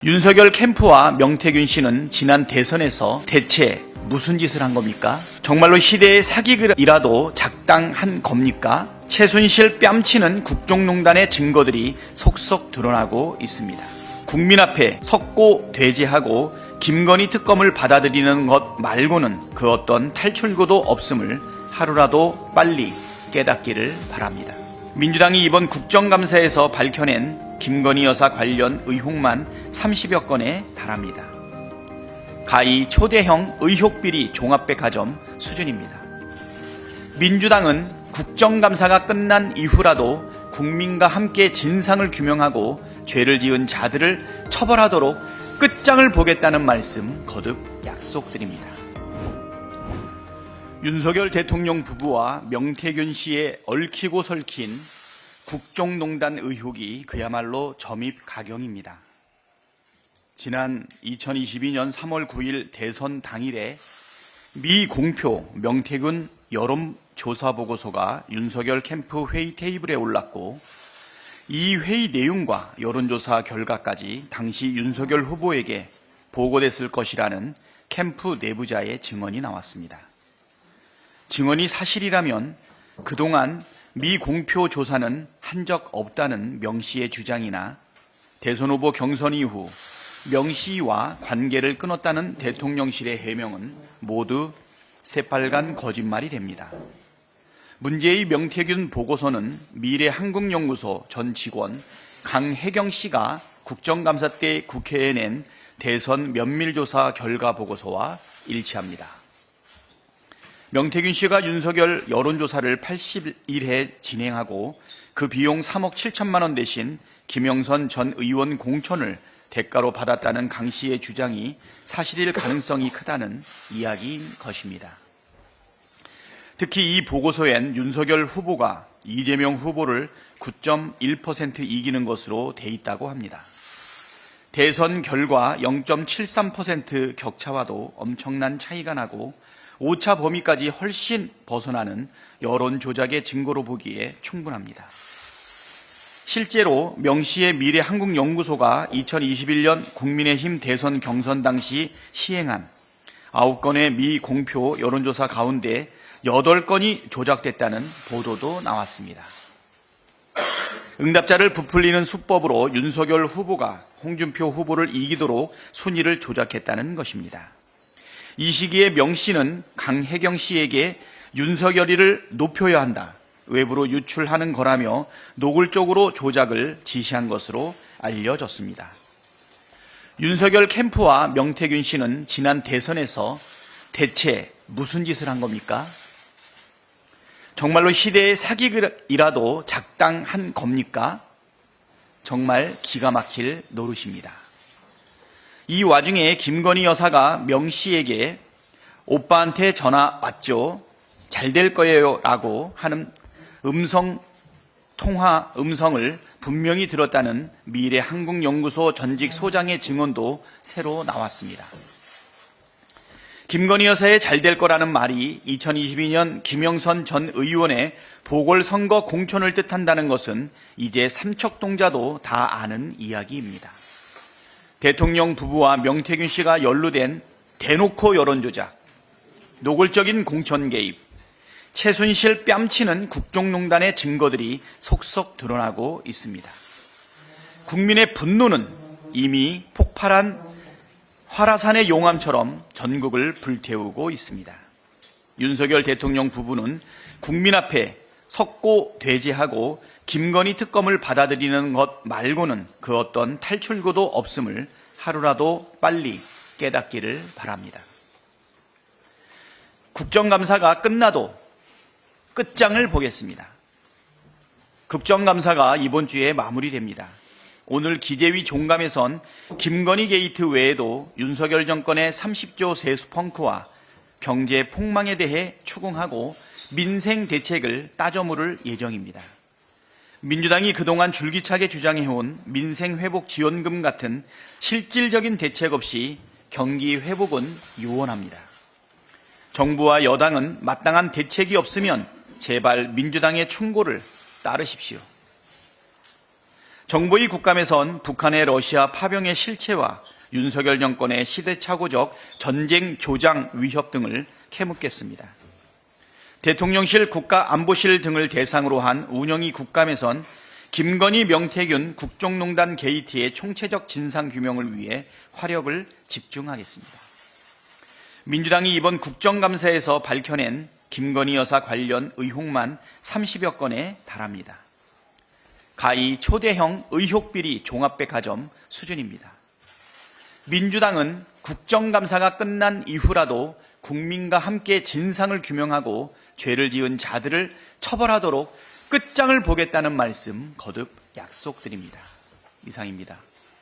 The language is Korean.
윤석열 캠프와 명태균 씨는 지난 대선에서 대체 무슨 짓을 한 겁니까? 정말로 시대의 사기극이라도 작당한 겁니까? 최순실 뺨치는 국정농단의 증거들이 속속 드러나고 있습니다. 국민 앞에 석고 대제하고 김건희 특검을 받아들이는 것 말고는 그 어떤 탈출구도 없음을 하루라도 빨리 깨닫기를 바랍니다. 민주당이 이번 국정감사에서 밝혀낸 김건희 여사 관련 의혹만 30여 건에 달합니다. 가히 초대형 의혹비리 종합백화점 수준입니다. 민주당은 국정감사가 끝난 이후라도 국민과 함께 진상을 규명하고 죄를 지은 자들을 처벌하도록 끝장을 보겠다는 말씀 거듭 약속드립니다. 윤석열 대통령 부부와 명태균 씨의 얽히고 설킨 국정농단 의혹이 그야말로 점입가경입니다. 지난 2022년 3월 9일 대선 당일에 미 공표 명태균 여론조사보고서가 윤석열 캠프 회의 테이블에 올랐고 이 회의 내용과 여론조사 결과까지 당시 윤석열 후보에게 보고됐을 것이라는 캠프 내부자의 증언이 나왔습니다. 증언이 사실이라면 그동안 미 공표 조사는 한 적 없다는 명 씨의 주장이나 대선 후보 경선 이후 명 씨와 관계를 끊었다는 대통령실의 해명은 모두 새빨간 거짓말이 됩니다. 문제의 명태균 보고서는 미래한국연구소 전 직원 강혜경 씨가 국정감사 때 국회에 낸 대선 면밀조사 결과 보고서와 일치합니다. 명태균 씨가 윤석열 여론조사를 81회 진행하고 그 비용 3억 7천만 원 대신 김영선 전 의원 공천을 대가로 받았다는 강 씨의 주장이 사실일 가능성이 크다는 이야기인 것입니다. 특히 이 보고서엔 윤석열 후보가 이재명 후보를 9.1% 이기는 것으로 돼 있다고 합니다. 대선 결과 0.73% 격차와도 엄청난 차이가 나고 오차 범위까지 훨씬 벗어나는 여론 조작의 증거로 보기에 충분합니다. 실제로 명 씨의 미래한국연구소가 2021년 국민의힘 대선 경선 당시 시행한 9건의 미공표 여론조사 가운데 8건이 조작됐다는 보도도 나왔습니다. 응답자를 부풀리는 수법으로 윤석열 후보가 홍준표 후보를 이기도록 순위를 조작했다는 것입니다. 이 시기에 명 씨는 강혜경 씨에게 윤석열이를 높여야 한다, 외부로 유출하는 거라며 노골적으로 조작을 지시한 것으로 알려졌습니다. 윤석열 캠프와 명태균 씨는 지난 대선에서 대체 무슨 짓을 한 겁니까? 정말로 시대의 사기극이라도 작당한 겁니까? 정말 기가 막힐 노릇입니다. 이 와중에 김건희 여사가 명 씨에게 오빠한테 전화 왔죠? 잘 될 거예요 라고 하는 통화 음성을 분명히 들었다는 미래한국연구소 전직 소장의 증언도 새로 나왔습니다. 김건희 여사의 잘 될 거라는 말이 2022년 김영선 전 의원의 보궐선거 공천을 뜻한다는 것은 이제 삼척동자도 다 아는 이야기입니다. 대통령 부부와 명태균 씨가 연루된 대놓고 여론조작, 노골적인 공천 개입, 최순실 뺨치는 국정농단의 증거들이 속속 드러나고 있습니다. 국민의 분노는 이미 폭발한 화라산의 용암처럼 전국을 불태우고 있습니다. 윤석열 대통령 부부는 국민 앞에 석고 대제하고 김건희 특검을 받아들이는 것 말고는 그 어떤 탈출구도 없음을 하루라도 빨리 깨닫기를 바랍니다. 국정감사가 끝나도 끝장을 보겠습니다. 국정감사가 이번 주에 마무리됩니다. 오늘 기재위 종감에선 김건희 게이트 외에도 윤석열 정권의 30조 세수 펑크와 경제 폭망에 대해 추궁하고 민생 대책을 따져 물을 예정입니다. 민주당이 그동안 줄기차게 주장해온 민생회복지원금 같은 실질적인 대책 없이 경기 회복은 요원합니다. 정부와 여당은 마땅한 대책이 없으면 제발 민주당의 충고를 따르십시오. 정보위 국감에선 북한의 러시아 파병의 실체와 윤석열 정권의 시대착오적 전쟁 조장 위협 등을 캐묻겠습니다. 대통령실 국가안보실 등을 대상으로 한 운영위 국감에선 김건희, 명태균 국정농단 게이트의 총체적 진상규명을 위해 화력을 집중하겠습니다. 민주당이 이번 국정감사에서 밝혀낸 김건희 여사 관련 의혹만 30여 건에 달합니다. 가히 초대형 의혹비리 종합백화점 수준입니다. 민주당은 국정감사가 끝난 이후라도 국민과 함께 진상을 규명하고 죄를 지은 자들을 처벌하도록 끝장을 보겠다는 말씀 거듭 약속드립니다. 이상입니다.